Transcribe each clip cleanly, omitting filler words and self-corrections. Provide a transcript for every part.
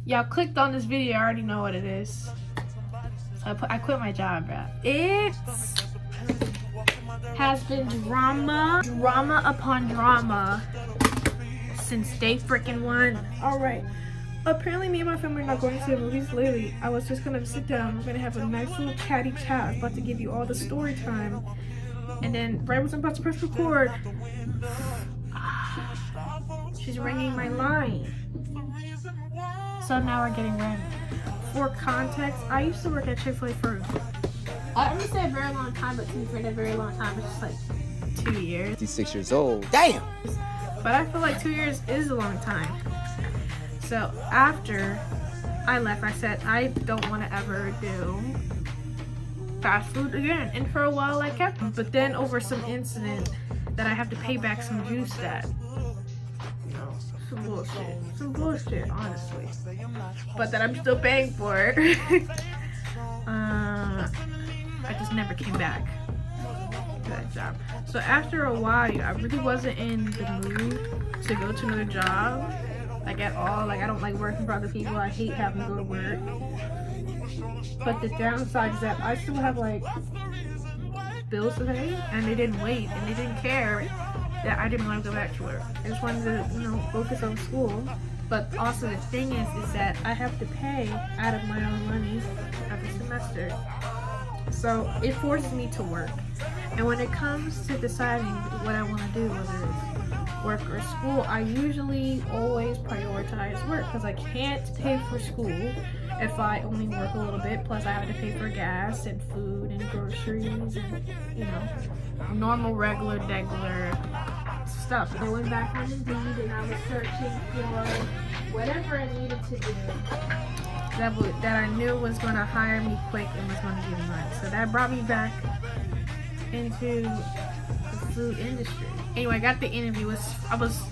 Y'all clicked on this video, I already know what it is. So I quit my job, bro. It has been drama upon drama since day freaking one. Alright. Apparently me and my family are not going to the movies. Literally, I was just gonna sit down. We're gonna have a nice little chatty chat. I was about to give you all the story time. And then right when I'm about to press record, she's ringing my line. So now we're getting ready. For context, I used to work at Chick-fil-A for, I'm gonna say a very long time, but to me for a very long time, it's just like 2 years. 56 years old. Damn! But I feel like 2 years is a long time. So after I left, I said I don't want to ever do fast food again. And for a while I kept it. But then over some incident that I have to pay back some juice that, you know, some bullshit, honestly. But that I'm still paying for. I just never came back to that job. So after a while, I really wasn't in the mood to go to another job, like at all. Like I don't like working for other people. I hate having to go to work. But the downside is that I still have like bills to pay, and they didn't wait, and they didn't care that I didn't want to go back to work. I just wanted to, you know, focus on school. But also the thing is that I have to pay out of my own money every semester. So it forces me to work. And when it comes to deciding what I want to do, whether it's work or school, I usually always prioritize work because I can't pay for school if I only work a little bit. Plus I have to pay for gas and food and groceries and, you know, normal, regular stuff. Going back on Indeed and I was searching for whatever I needed to do that I knew was going to hire me quick and was going to give me money. So that brought me back into the food industry. Anyway, I got the interview. I was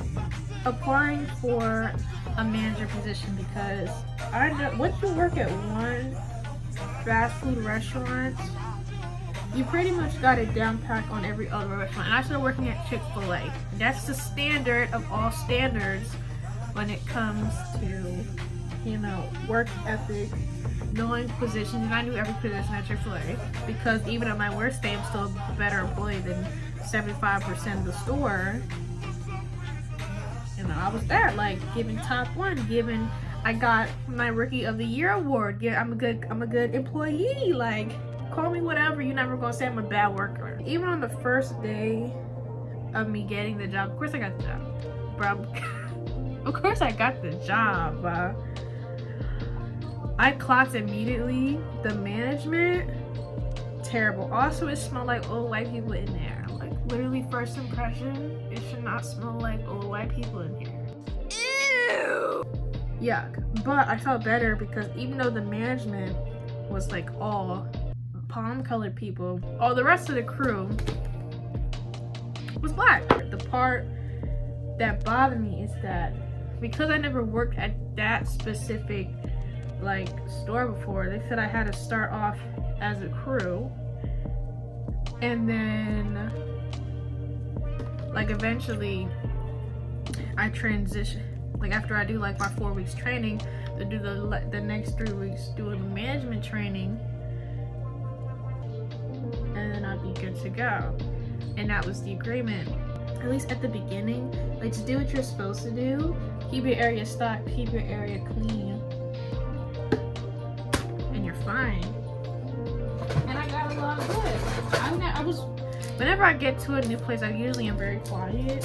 applying for a manager position because I know once you work at one fast food restaurant, you pretty much got it down pat on every other restaurant. And I started working at Chick-fil-A. That's the standard of all standards when it comes to, you know, work ethic, knowing positions. And I knew every position at Chick-fil-A because even on my worst day, I'm still a better employee than 75% of the store. You know, I was there, like, giving top one, I got my Rookie of the Year award. Yeah, I'm a good employee. Like, call me whatever, you're never gonna say I'm a bad worker. Even on the first day of me getting the job, of course I got the job, bro. Of course I got the job. I clocked immediately. The management, terrible. Also, it smelled like old white people in there. Like, literally, first impression, it should not smell like old white people in here. Ew! Yuck. But I felt better because even though the management was like all palm colored people, all the rest of the crew was black. The part that bothered me is that because I never worked at that specific like store before, they said I had to start off as a crew and then like eventually I transition, like after I do like my 4 weeks training, to do the next 3 weeks doing the management training, and then I'd be good to go. And that was the agreement, at least at the beginning. Like, to do what you're supposed to do, keep your area stocked, keep your area clean, and you're fine. And I got along good. Whenever I get to a new place, I usually am very quiet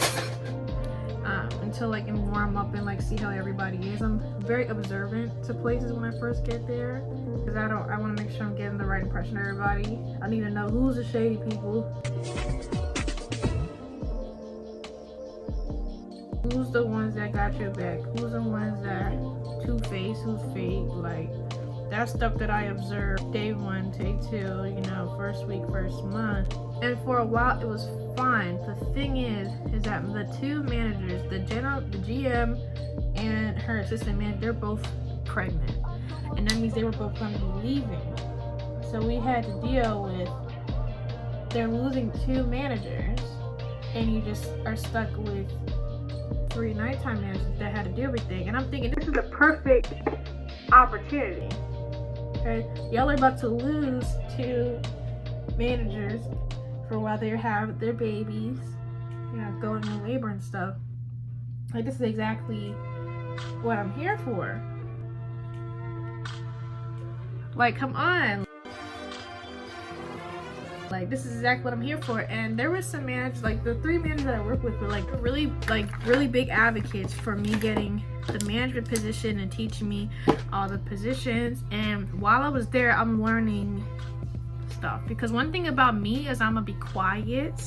until like and warm up and like see how everybody is. I'm very observant to places when I first get there because I want to make sure I'm getting the right impression of everybody. I need to know who's the shady people, who's the ones that got your back, who's the ones that two-faced, who's fake. Like, that's stuff that I observed day one, take two, you know, first week, first month. And for a while it was fine. The thing is that the two managers, the GM and her assistant manager, they're both pregnant. And that means they were both going to be leaving. So we had to deal with, they're losing two managers and you just are stuck with 3 nighttime managers that had to do everything. And I'm thinking this is a perfect opportunity. Okay, y'all are about to lose 2 managers for while they have their babies, you know, going in labor and stuff. Like, this is exactly what I'm here for. Like, come on. Like, this is exactly what I'm here for. And there was some managers, like the 3 managers that I work with were really big advocates for me getting the management position and teaching me all the positions. And while I was there, I'm learning stuff, because one thing about me is I'm gonna be quiet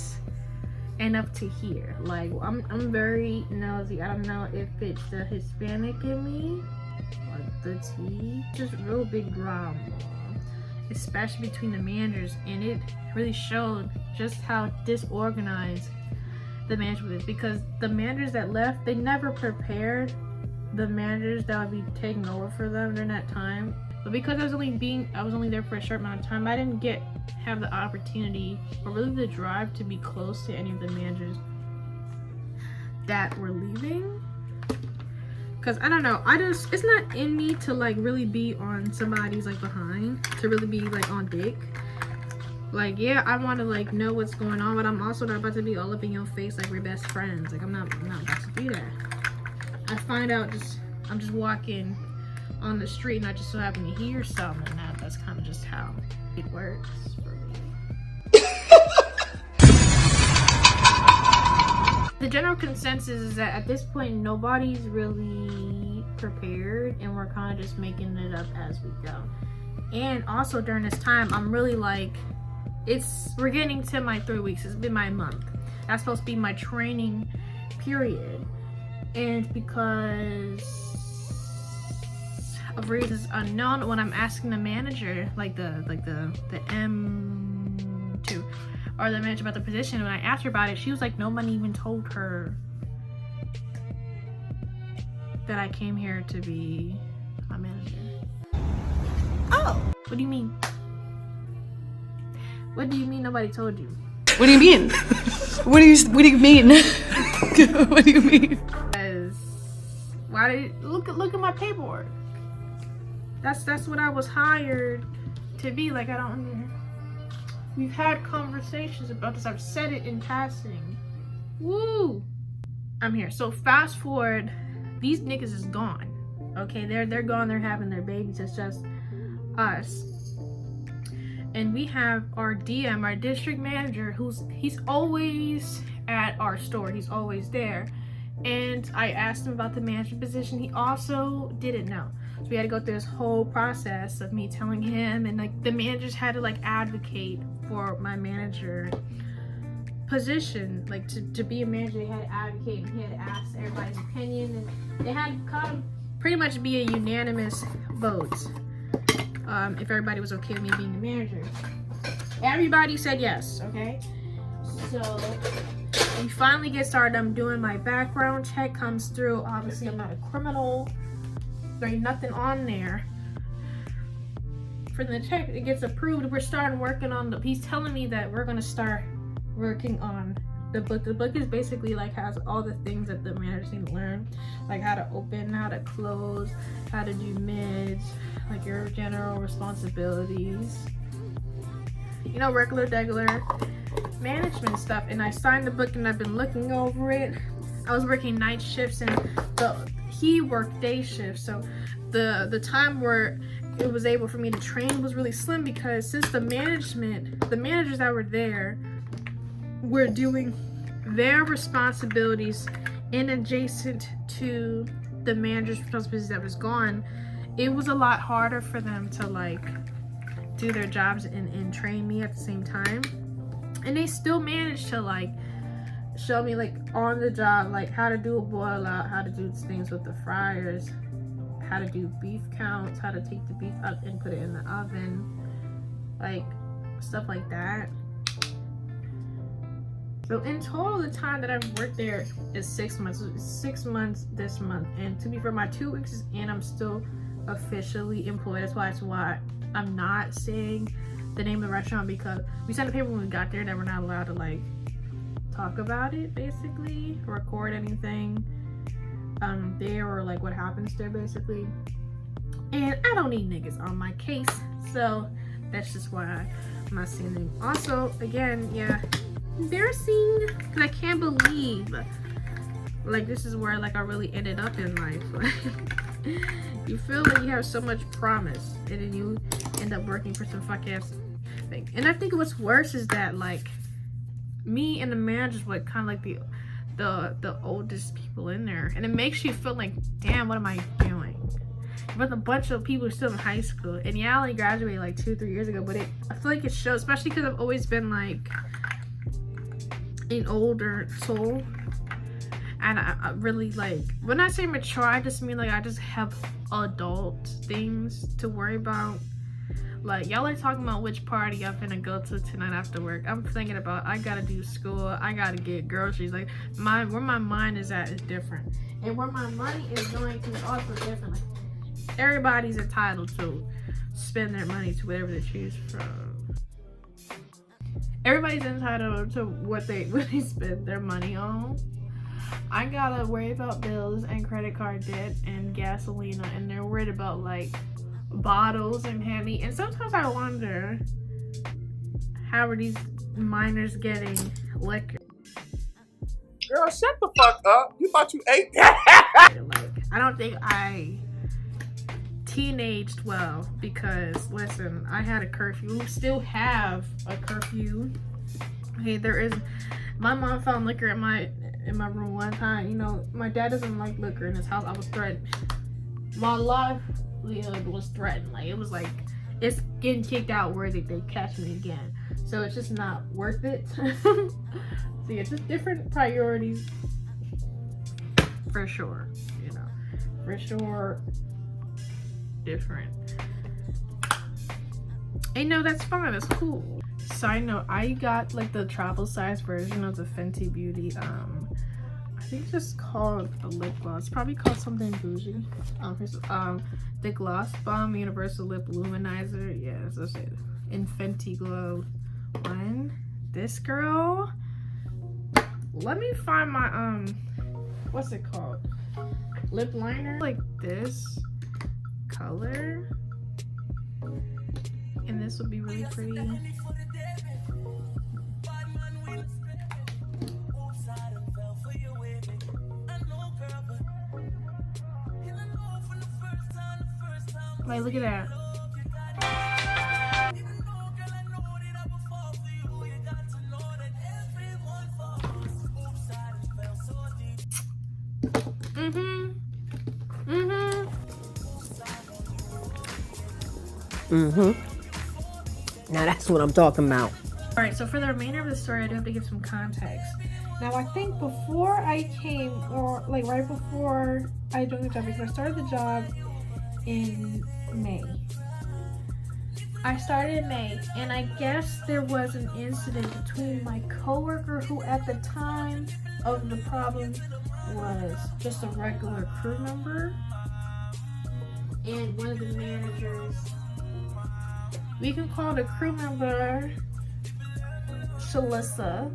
enough to hear. Like, I'm very nosy. I don't know if it's the Hispanic in me or the tea. Just real big drama, especially between the managers, and it really showed just how disorganized the management is, because the managers that left, they never prepared the managers that would be taking over for them during that time. But because I was only there for a short amount of time, I didn't have the opportunity or really the drive to be close to any of the managers that were leaving. Cause I don't know, it's not in me to like really be on somebody's like behind, to really be like on dick. Like, yeah, I want to like know what's going on, but I'm also not about to be all up in your face like we're best friends. Like, I'm not about to do that. I find out I'm just walking on the street and I just so happen to hear something, and that's kind of just how it works for me. The general consensus is that at this point nobody's really prepared, and we're kind of just making it up as we go. And also during this time, I'm really like, we're getting to my 3 weeks. It's been my month. That's supposed to be my training period, and because of reasons unknown, when I'm asking the manager, like the M2 or the manager about the position, when I asked her about it, she was like, nobody even told her that I came here to be a manager. Oh, what do you mean? What do you mean nobody told you? What do you mean? What do you mean? What do you mean? Because why did look at my paperwork? That's what I was hired to be. Like, I don't. We've had conversations about this. I've said it in passing. Woo! I'm here. So fast forward, these niggas is gone. Okay, they're gone. They're having their babies. It's just us. And we have our DM, our district manager, he's always at our store. He's always there. And I asked him about the management position. He also didn't know. So we had to go through this whole process of me telling him, and like the managers had to like advocate for my manager position. Like to be a manager, they had to advocate, and he had to ask everybody's opinion, and they had to kind of pretty much be a unanimous vote. If everybody was okay with me being the manager. Everybody said yes, okay? So we finally get started. I'm doing my background check, comes through. Obviously, I'm not a criminal. There ain't nothing on there. For the check, it gets approved. We're starting working on he's telling me that we're gonna start working on the book. The book is basically like has all the things that the managers need to learn, like how to open, how to close, how to do mids, like your general responsibilities, you know, regular management stuff. And I signed the book and I've been looking over it. I was working night shifts and he worked day shifts, so the time where it was able for me to train was really slim, because since the managers that were there were doing their responsibilities in adjacent to the manager's responsibilities that was gone, it was a lot harder for them to like do their jobs and train me at the same time. And they still managed to like show me like on the job, like how to do a boil out, how to do things with the fryers, how to do beef counts, how to take the beef up and put it in the oven, like stuff like that. So in total, the time that I've worked there is 6 months. So it's 6 months this month, and to be fair, my 2 weeks is in. I'm still officially employed. That's why I'm not saying the name of the restaurant, because we signed a paper when we got there that we're not allowed to like talk about it, basically, record anything there or like what happens there, basically. And I don't need niggas on my case, so that's just why I'm not seeing them. Also, again, yeah, embarrassing, because I can't believe, like, this is where, like, I really ended up in life. You feel like you have so much promise, and then you end up working for some fuck-ass thing. And I think what's worse is that, like, me and the managers were kind of like the oldest people in there, and it makes you feel like, damn, what am I doing? But a bunch of people are still in high school, and yeah, I only graduated like 2-3 years ago, but I feel like it shows, especially because I've always been like an older soul, and I really, like, when I say mature, I just mean like I just have adult things to worry about. Like, y'all are talking about which party I'm gonna go to tonight after work. I'm thinking about, I gotta do school, I gotta get groceries. Like, where my mind is at is different, and where my money is going to is also different. Like, everybody's entitled to spend their money to whatever they choose from. Everybody's entitled to what they spend their money on. I gotta worry about bills and credit card debt and gasoline, and they're worried about like bottles and candy. And sometimes I wonder, how are these minors getting liquor? Girl, shut the fuck up. You thought you ate that? Like, I don't think I teenaged well, because listen, I had a curfew. We still have a curfew. Okay, there is. My mom found liquor in my room one time. You know, my dad doesn't like liquor in his house. I was threatened. My livelihood was threatened. Like, it was like, it's getting kicked out where they catch me again. So it's just not worth it. So yeah, just different priorities for sure. You know, for sure. Different. And no, that's fine, that's cool. Side note, I got like the travel size version of the Fenty Beauty, I think it's just called a lip gloss. It's probably called something bougie. The Gloss Bomb Universal Lip Luminizer. Yeah, that's it. In Fenty Glow 1. This girl, let me find my what's it called? Lip liner. Like this color, and this would be really pretty. Like, look at that. Now that's what I'm talking about. Alright, so for the remainder of the story, I do have to give some context. Now, I think before I came, or like right before I joined the job, because I started the job in May. I started in May, and I guess there was an incident between my coworker, who at the time of the problem was just a regular crew member, and one of the managers. We can call the crew member Shalissa,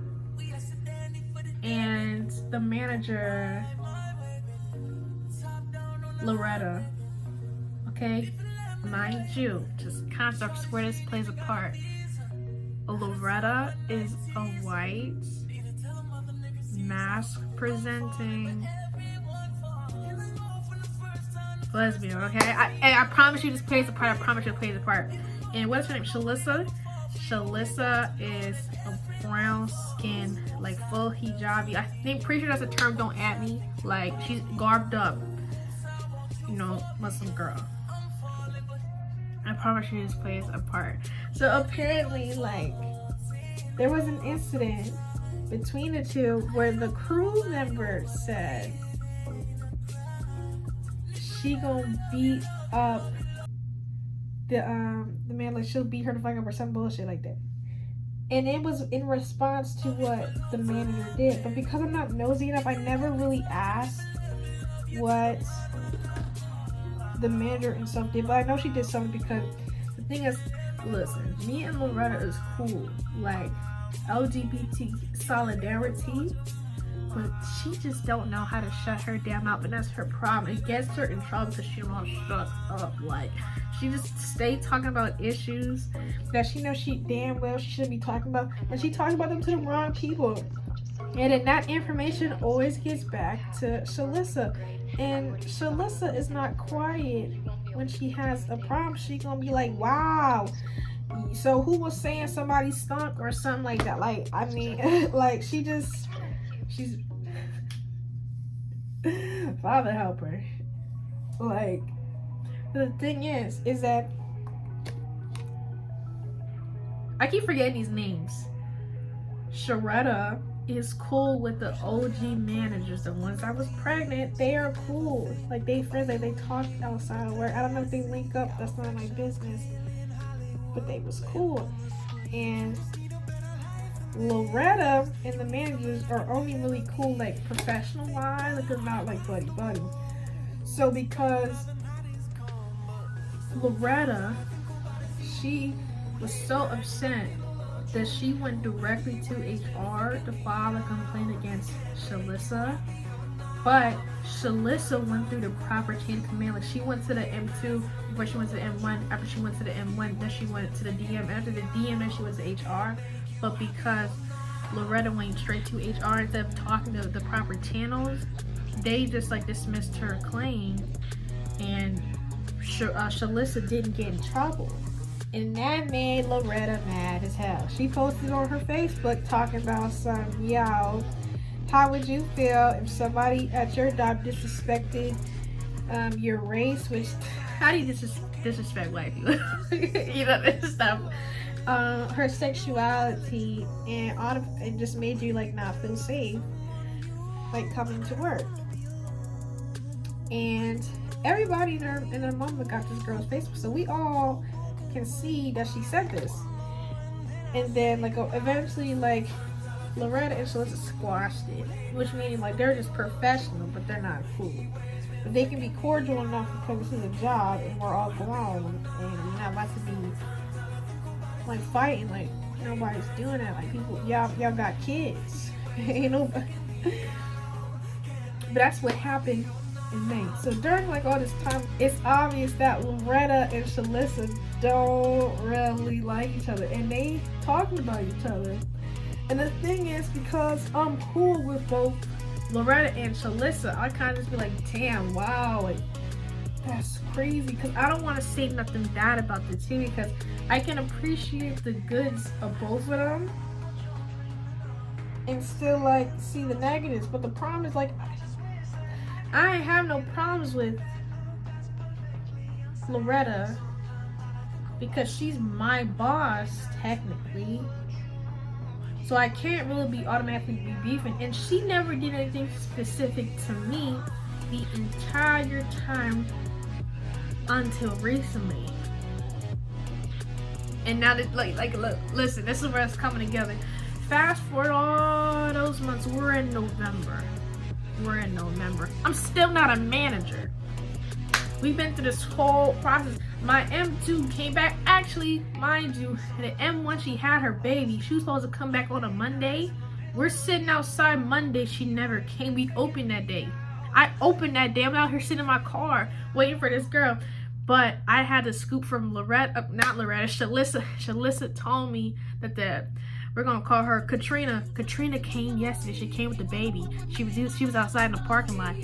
and the manager Loretta. Okay, mind you, just concepts where this plays a part. Loretta is a white, mask presenting lesbian. Okay, I promise you this plays a part. I promise you it plays a part. And what's her name? Shalissa. Shalissa is a brown skin, like full hijabi. I think, pretty sure that's a term. Don't at me. Like, she's garbed up, you know, Muslim girl. I promise you this plays a part. So apparently, like, there was an incident between the two where the crew member said she gonna beat up the man, like she'll beat her to fuck up or some bullshit like that. And it was in response to what the manager did. But because I'm not nosy enough, I never really asked what the manager and stuff did. But I know she did something, because the thing is, listen, me and Loretta is cool. Like, LGBT solidarity but she just don't know how to shut her damn mouth, and that's her problem. It gets her in trouble because she don't know how to shut up. Like, she just stay talking about issues that she knows she damn well she shouldn't be talking about, and she talking about them to the wrong people. And then that information always gets back to Shalissa, and Shalissa is not quiet when she has a problem. She gonna be like, wow, so who was saying somebody stunk or something like that? Like, I mean, like, she's Father help her. Like, the thing is that I keep forgetting these names. Sharetta is cool with the OG managers, the ones that was pregnant. They are cool. Like, they friends, like, they talk outside of work. I don't know if they link up, that's not my business. But they was cool. And Loretta and the managers are only really cool, like, professional wise, like, they're not like buddy. So because Loretta, she was so upset that she went directly to HR to file a complaint against Shalissa, but Shalissa went through the proper chain of command. Like, she went to the M2 before she went to the M1. After she went to the M1, then she went to the DM. After the DM, then she went to HR. But because Loretta went straight to HR instead of talking to the proper channels, they just like dismissed her claim, and Shalissa didn't get in trouble. And that made Loretta mad as hell. She posted on her Facebook talking about some, yo, how would you feel if somebody at your job disrespected your race? Which, how do you disrespect white people? You know, this stuff. Her sexuality and just made you like not feel safe, like coming to work. And everybody in their mama got this girl's Facebook, so we all can see that she said this. And then like eventually, like, Loretta and Shalissa squashed it, which means like they're just professional, but they're not cool. But they can be cordial enough because this is a job and we're all grown and we're not about to be like fighting. Like, nobody's doing that. Like, people, y'all got kids, you know. But that's what happened in May. So during like all this time, it's obvious that Loretta and Shalissa don't really like each other, and they talking about each other. And the thing is, because I'm cool with both Loretta and Shalissa, I kind of just be like, damn, wow, like, that's crazy. Because I don't want to say nothing bad about the two, because I can appreciate the goods of both of them and still like see the negatives. But the problem is, like, I have no problems with Loretta because she's my boss technically, so I can't really be automatically be beefing. And she never did anything specific to me the entire time until recently. And now that like look, listen, this is where it's coming together. Fast forward all those months, we're in November. I'm still not a manager. We've been through this whole process. My M2 came back. Actually, mind you, the M1, she had her baby. She was supposed to come back on a Monday. We're sitting outside Monday. She never came. We opened that day. I opened that day. I'm out here sitting in my car waiting for this girl. But I had to scoop from Shalissa. Shalissa told me that we're gonna call her Katrina. Katrina came yesterday. She came with the baby. She was outside in the parking lot,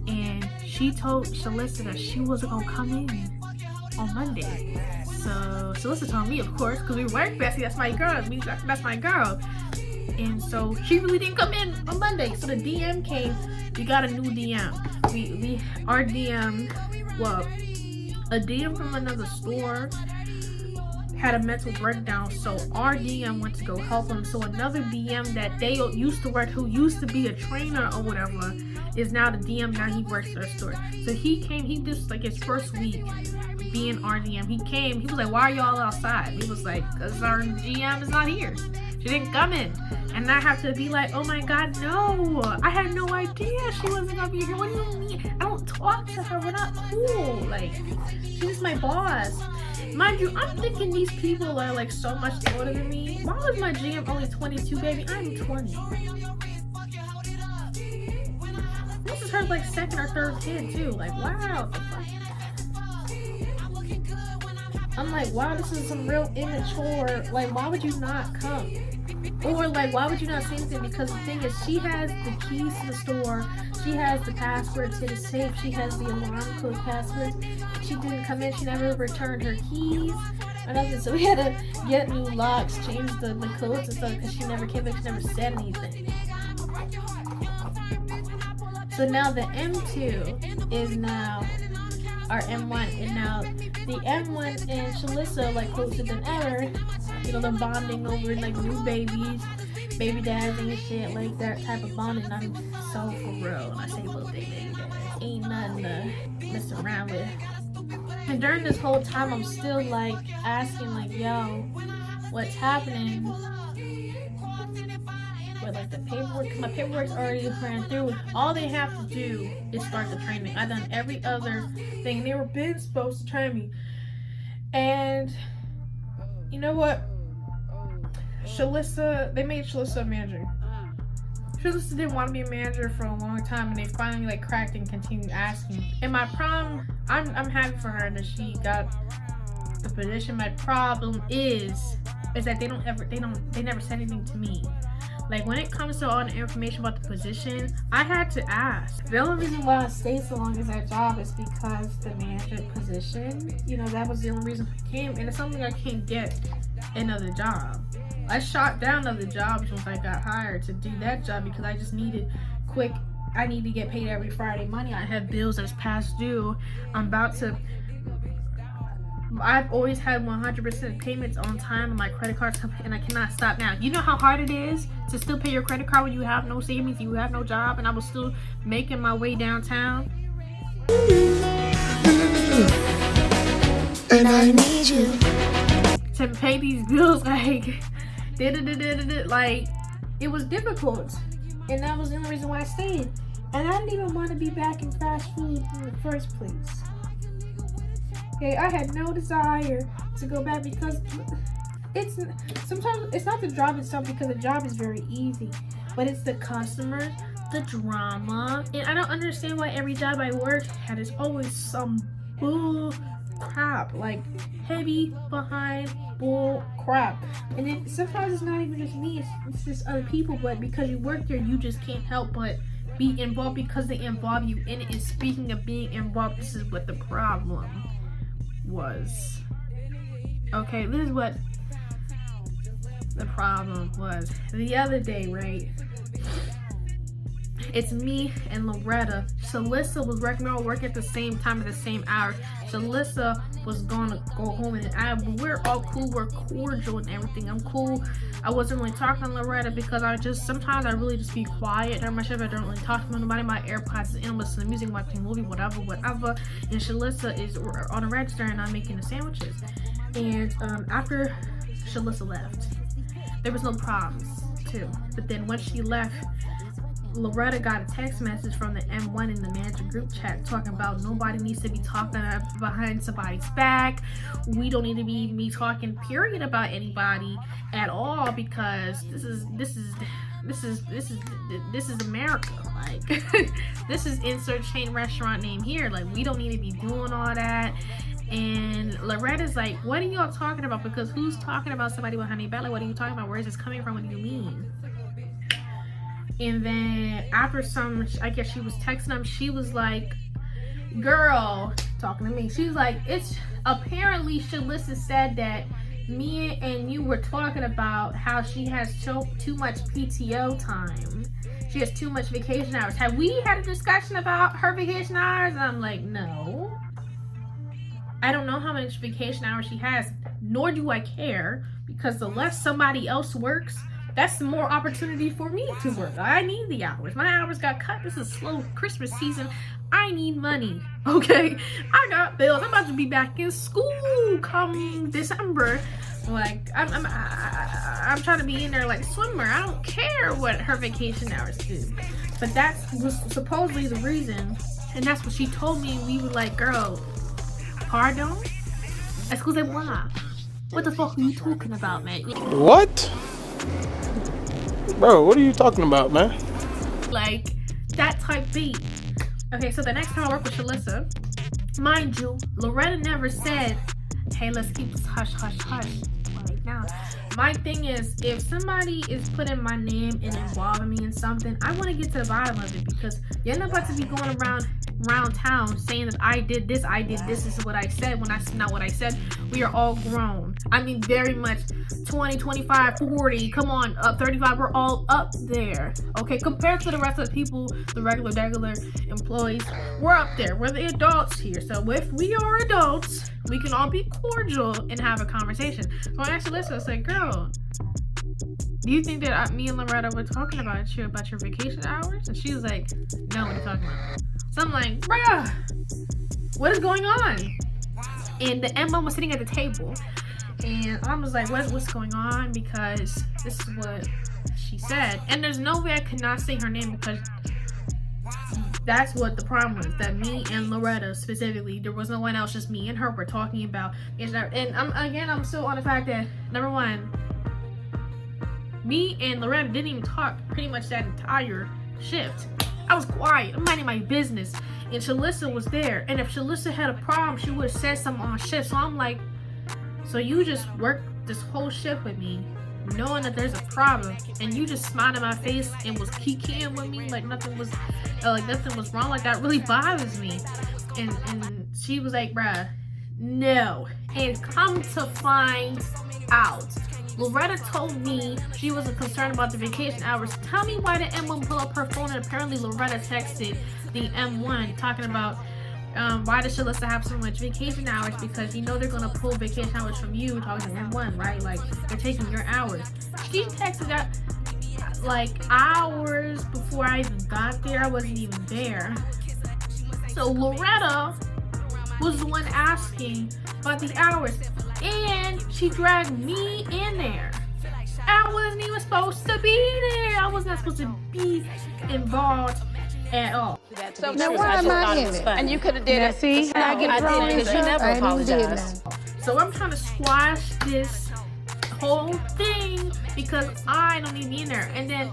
and she told Shalissa that she wasn't gonna come in on Monday. So Shalissa told me, of course, because we work bestie. That's my girl. That's my girl. And so she really didn't come in on Monday. So the DM came. We got a new DM. Our DM, well, a DM from another store had a mental breakdown, so our DM went to go help him. So another DM that they used to work, who used to be a trainer or whatever, is now the DM. Now he works at our store. So he came, he just like his first week being our DM. He came, he was like, why are y'all outside? He was like, because our GM is not here. She didn't come in. And I have to be like, oh my god, no, I had no idea she wasn't gonna be here. What do you mean? I don't talk to her, we're not cool. Like, she's my boss. Mind you, I'm thinking these people are like so much older than me. Why was my GM only 22, baby? I'm 20. was her like second or third kid too. Like, wow. I'm like, wow, this is some real immature. Like, why would you not come? Or like, why would you not say anything? Because the thing is, she has the keys to the store. She has the password to the safe. She has the alarm code passwords. She didn't come in. She never returned her keys. Or nothing. So we had to get new locks, change the codes and stuff because she never came back. She never said anything. So now the M2 is now our M1, and now the M1 and Shalissa like closer than ever. You know, they're bonding over like new babies, baby dads and shit, like that type of bonding. I'm so for real. I say both they baby dads. Ain't nothing to mess around with. And during this whole time, I'm still like asking like, yo, what's happening? But like the paperwork, my paperwork's already ran through. All they have to do is start the training. I've done every other thing. They were been supposed to train me. And you know what? Shalissa, they made Shalissa a manager. Shalissa didn't want to be a manager for a long time, and they finally like cracked and continued asking. And my problem, I'm happy for her that she got the position. My problem is that they never said anything to me. Like when it comes to all the information about the position, I had to ask. The only reason why I stayed so long as that job is because the management position, you know, that was the only reason I came, and it's something I can't get another job. I shot down other jobs once I got hired to do that job because I just needed quick, I need to get paid every Friday money. I have bills that's past due. I've always had 100% payments on time on my credit card, and I cannot stop now. You know how hard it is to still pay your credit card when you have no savings, you have no job, and I was still making my way downtown. And I need you to pay these bills, like, like, it was difficult. And that was the only reason why I stayed. And I didn't even want to be back in fast food in the first place. Okay, I had no desire to go back because sometimes it's not the job itself, because the job is very easy, but it's the customers, the drama, and I don't understand why every job I work at is always some bull crap, like heavy behind bull crap. And then sometimes it's not even just me, it's just other people, but because you work there, you just can't help but be involved because they involve you in it. And speaking of being involved, this is what the problem was. Okay, this is what the problem was. The other day, right? It's me and Loretta. Shalissa was working at the same time at the same hour. Shalissa was gonna go home, and we're all cool. We're cordial and everything. I'm cool. I wasn't really talking to Loretta because sometimes I really just be quiet during my shift. I don't really talk to nobody. My AirPods is in, listening to music, watching a movie, whatever. And Shalissa is on a register, and I'm making the sandwiches. And after Shalissa left, there was no problems too. But then once she left, Loretta got a text message from the M1 in the manager group chat talking about nobody needs to be talking behind somebody's back. We don't need to be talking period about anybody at all, because this is America. Like this is insert chain restaurant name here. Like we don't need to be doing all that. And Loretta's like, what are y'all talking about? Because who's talking about somebody behind their back? Like, what are you talking about? Where is this coming from? What do you mean? And then after I guess she was texting him, she was like, girl, talking to me, she was like, it's apparently Shalissa said that me and you were talking about how she has too much PTO time. She has too much vacation hours. Have we had a discussion about her vacation hours? And I'm like, no. I don't know how much vacation hours she has, nor do I care, because the less somebody else works, that's the more opportunity for me to work. I need the hours. My hours got cut. This is slow Christmas season. I need money. Okay? I got bills. I'm about to be back in school come December. Like, I'm trying to be in there like swimmer. I don't care what her vacation hours do. But that was supposedly the reason. And that's what she told me. We were like, girl, pardon? Excusez-moi. What the fuck are you talking about, man? What? Bro, what are you talking about, man? Like, that type beat. Okay, so the next time I work with Shalissa, mind you, Loretta never said, hey, let's keep this hush, hush, hush right now. My thing is, if somebody is putting my name and involving me in something, I want to get to the bottom of it, because you're not about to be going around town saying that I did this, this is what I said, when that's not what I said. We are all grown. I mean, very much 20, 25, 40, come on, up 35, we're all up there. Okay, compared to the rest of the people, the regular employees, we're up there. We're the adults here. So if we are adults, we can all be cordial and have a conversation. So I asked Alyssa, I said, girl, do you think that me and Loretta were talking about your vacation hours? And she was like, no, what are you talking about? So I'm like, bruh, what is going on? And the Emma was sitting at the table, and I was like, what's going on? Because this is what she said. And there's no way I could not say her name, because that's what the problem was, that me and Loretta specifically, there was no one else, just me and her were talking about. And I'm still on the fact that, number one, me and Loretta didn't even talk pretty much that entire shift. I was quiet, I'm minding my business, and Shalissa was there. And if Shalissa had a problem, she would have said something on shift. So I'm like, so you just worked this whole shift with me, knowing that there's a problem, and you just smiled in my face and was kikiing with me like nothing was wrong? Like, that really bothers me. And she was like, bruh, no. And come to find out, Loretta told me she wasn't concerned about the vacation hours. Tell me why the M1 pulled up her phone, and apparently Loretta texted the M1 talking about why does Shalissa have so much vacation hours, because you know they're gonna pull vacation hours from you, talking to M1, right? Like, they're taking your hours. She texted that like hours before I even got there. I wasn't even there. So Loretta was the one asking about the hours, and she dragged me in there. I wasn't even supposed to be there. I was not supposed to be involved at all. So now why am I in it? And you could have did it. See, I get thrown in because you never apologized. So I'm trying to squash this whole thing because I don't need to be in there. And then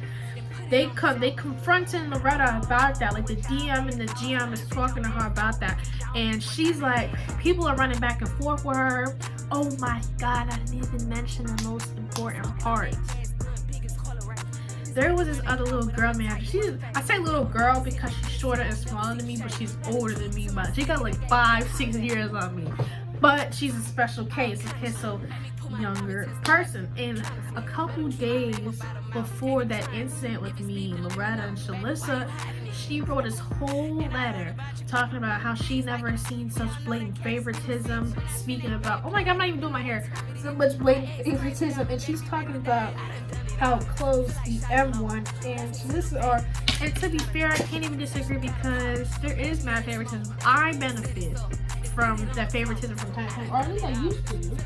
they confronting Loretta about that. Like, the DM and the GM is talking to her about that. And she's like, people are running back and forth with her. Oh my God, I didn't even mention the most important part. There was this other little girl manager. I say little girl because she's shorter and smaller than me, but she's older than me. But she got like 5-6 years on me. But she's a special case. Okay, so younger person. And a couple days before that incident with me, Loretta and Shalissa, she wrote this whole letter talking about how she never seen such blatant favoritism. Speaking about, oh my God, I'm not even doing my hair. So much blatant favoritism. And she's talking about how close the M1 and Shalissa are. And to be fair, I can't even disagree because there is mad favoritism. I benefit from that favoritism from time to time, or at least I used to.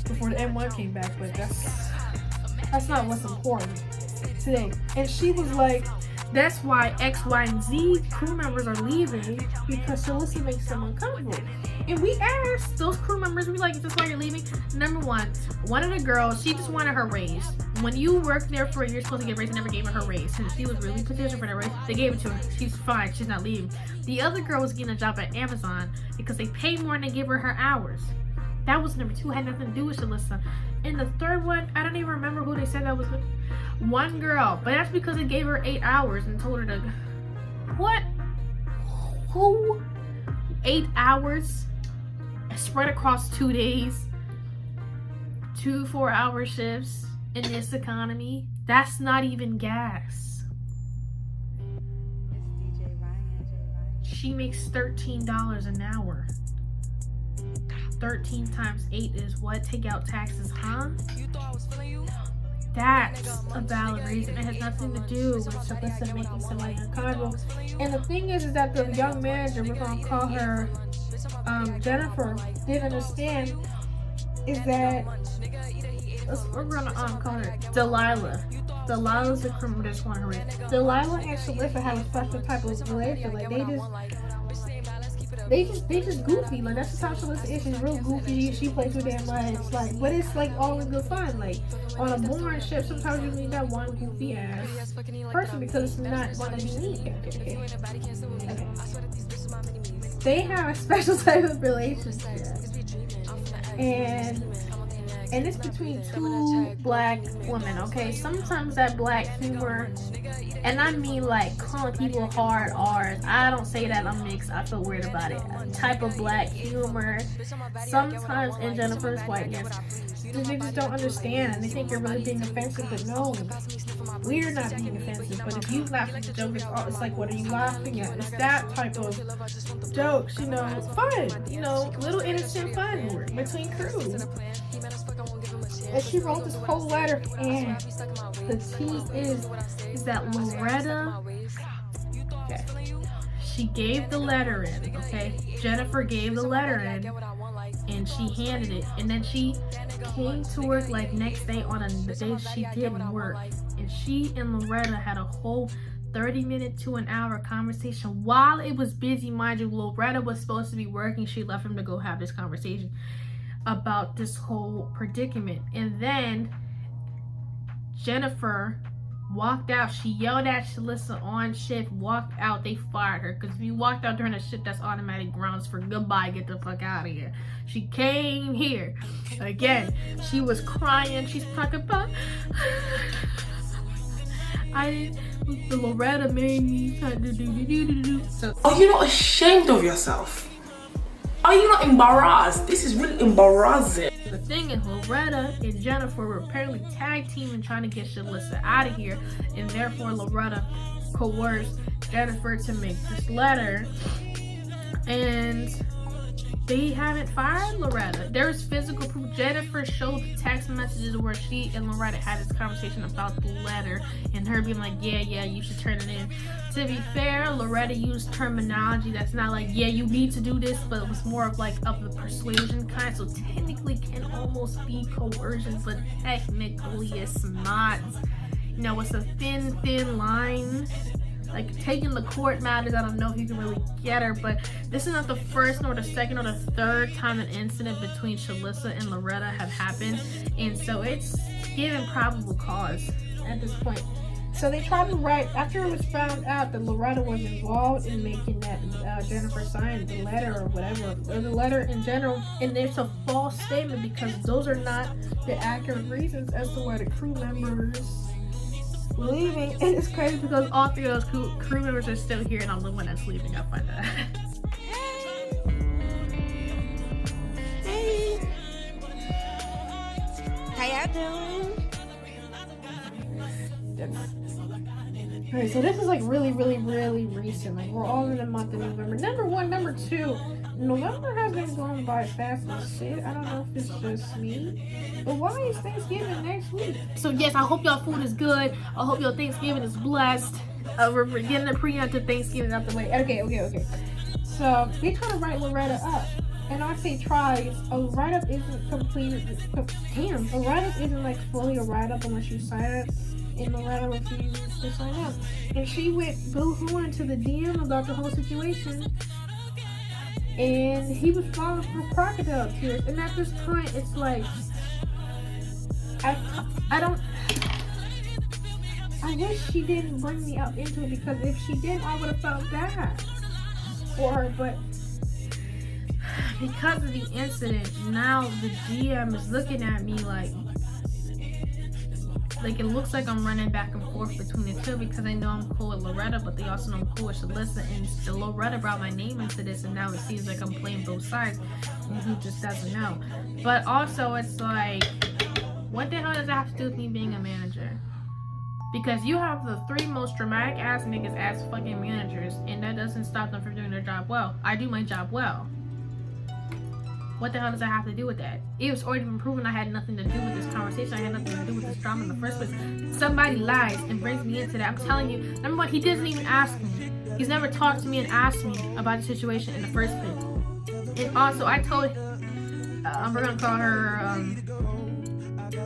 Before the M1 came back, but that's not what's important today. And she was like, that's why X, Y, and Z crew members are leaving, because Shalissa makes them uncomfortable. And we asked those crew members, we like, is this why you're leaving? Number one of the girls, she just wanted her raise. When you work there for a year, you're supposed to get a raise. They never gave her raise. And she was really petitioning for that raise. They gave it to her. She's fine. She's not leaving. The other girl was getting a job at Amazon because they pay more and they give her hours. That was number two. Had nothing to do with Shalissa. And the third one, I don't even remember who they said that was. One girl, but that's because they gave her 8 hours and told her to. What? Who? 8 hours spread across 2 days, 2 4-hour shifts in this economy? That's not even gas. She makes $13 an hour. 13 times 8 is what? Take out taxes, huh? That's a valid reason. It has nothing to do with Shalissa making somebody uncomfortable. And the thing is that the young manager, we're gonna call her Jennifer, didn't understand is that we're gonna call her Delilah. Delilah's the criminal that's want her in. Delilah and Shalissa have a special type of relationship. Like, they just they just goofy. Like that's just how Shalissa is. She's real goofy. She plays with them much. Like, but it's like all in good fun. Like on a boring ship, sometimes you need that one goofy ass person because it's not gonna be me. Okay. They have a special type of relationship, and it's between two black women. Okay, sometimes that black humor. And I mean like calling people hard R's. I don't say that I'm mixed. I feel weird about it. A type of black humor. Sometimes in Jennifer's whiteness, the niggas don't understand and they think you're really being offensive, but no. We're not being offensive. But if you laugh at the joke, it's like, what are you laughing at? It's that type of jokes, you know, fun. You know, little innocent fun between crew. And she wrote this whole letter, and the tea is that Loretta, okay, she gave the letter in, okay? Jennifer gave the letter in, and she handed it, and then she came to work like next day on the day she didn't work, and she and Loretta had a whole 30-minute to an hour conversation while it was busy. Mind you, Loretta was supposed to be working. She left him to go have this conversation about this whole predicament. And then Jennifer walked out. She yelled at Shalissa on shift, walked out. They fired her because if you walked out during a shift, that's automatic grounds for goodbye, get the fuck out of here. She came here again. She was crying. She's talking about the Loretta made me so. Are you not ashamed of yourself? Are you not embarrassed? This is really embarrassing. The thing is, Loretta and Jennifer were apparently tag teaming trying to get Shalissa out of here, and therefore Loretta coerced Jennifer to make this letter, and they haven't fired Loretta. There's physical proof. Jennifer showed text messages where she and Loretta had this conversation about the letter, and her being like, yeah, you should turn it in. To be fair, Loretta used terminology that's not like, yeah, you need to do this, but it was more of like of the persuasion kind, so technically can almost be coercion, but technically it's not. You know, it's a thin line. Like taking the court matters, I don't know if you can really get her, but this is not the first nor the second or the third time an incident between Shalissa and Loretta have happened, and so it's given probable cause at this point. So they tried to write, after it was found out that Loretta was involved in making that Jennifer signed the letter or whatever, or the letter in general, and it's a false statement because those are not the accurate reasons as to why the crew members leaving. And it's crazy because all three of those crew members are still here, and I'm the one that's leaving. I find that. Hey. How y'all doing? Alright, so this is like really recent. Like we're all in the month of November. Number one, number two, November has been going by fast as shit. I don't know if it's just me, but why is Thanksgiving next week? So yes, I hope y'all food is good. I hope your Thanksgiving is blessed. We're getting the preemptive Thanksgiving out the way. Okay. So they try to write Loretta up. And I say try, a write-up isn't completed. Damn, a write-up isn't like fully a write-up unless you sign it. And Loretta refused to sign up. And she went boo-hooing into the DM about the whole situation. And he was falling for crocodile tears. And at this point, it's like, I wish she didn't bring me up into it, because if she did, I would have felt bad for her. But because of the incident, now the GM is looking at me like it looks like I'm running back and forth between the two, because I know I'm cool with Loretta, but they also know I'm cool with Shalissa, and Loretta brought my name into this, and now it seems like I'm playing both sides, and who just doesn't know. But also it's like, what the hell does that have to do with me being a manager? Because you have the three most dramatic ass niggas as fucking managers, and that doesn't stop them from doing their job well. I do my job well. What the hell does that have to do with that? It was already been proven I had nothing to do with this conversation. I had nothing to do with this drama in the first place. Somebody lies and brings me into that. I'm telling you, number one, he doesn't even ask me. He's never talked to me and asked me about the situation in the first place. And also, I told we're gonna call her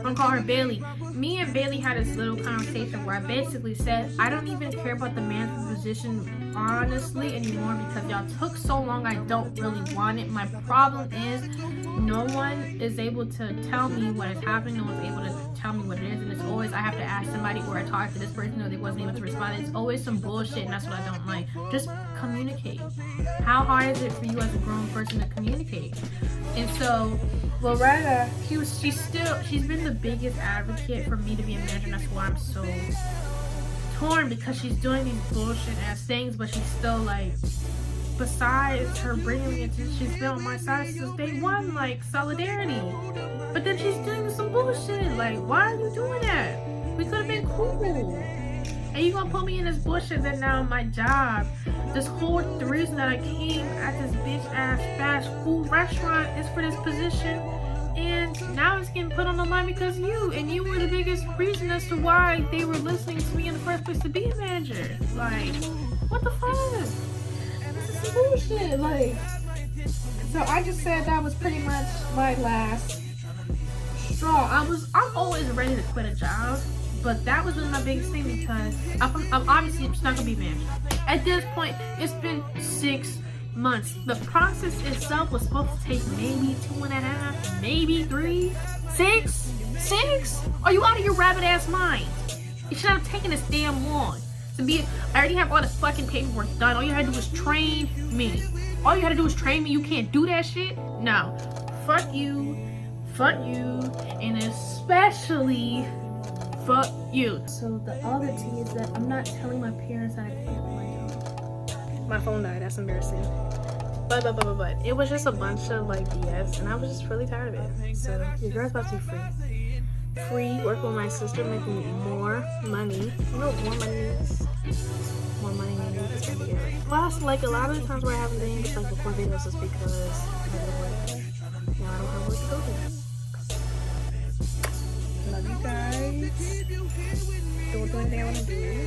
I'm gonna call her Bailey. Me and Bailey had this little conversation where I basically said, I don't even care about the management position honestly anymore because y'all took so long. I don't really want it. My problem is no one is able to tell me what is happening. No one's able to tell me what it is, and it's always I have to ask somebody or I talk to this person or they wasn't able to respond. It's always some bullshit, and that's what I don't like. Just communicate. How hard is it for you as a grown person to communicate? And so Loretta, she's been the biggest advocate for me to be a manager, and that's why I'm so torn, because she's doing these bullshit ass things, but she's still like, besides her bringing me into, she's been on my side since day one, like solidarity. But then she's doing some bullshit. Like, why are you doing that? We could have been cool. And you gonna put me in this bullshit that now my job, the reason that I came at this bitch ass fast food restaurant is for this position, and now it's getting put on the line because you were the biggest reason as to why they were listening to me in the first place to be a manager. Like, what the fuck? This is some bullshit. Like, so I just said that was pretty much my last straw. I'm always ready to quit a job. But that was my biggest thing because I'm obviously just not gonna be a manager. At this point, it's been 6 months. The process itself was supposed to take maybe 2.5, maybe 3, 6. Are you out of your rabbit ass mind? It should have taken this damn long to be. I already have all the fucking paperwork done. All you had to do was train me. All you had to do was train me. You can't do that shit. No, fuck you, and especially. Fuck you. So the other tea is that I'm not telling my parents that I can't do my job. My phone died. That's embarrassing. But it was just a bunch of like BS, and I was just really tired of it. So your girl's about to be free. Work with my sister, making more money. You know what more money is? More money than you just gonna get. Plus, like a lot of the times where I haven't been just like before videos is because I don't have work to go to. Love you guys. Don't do anything I want to do.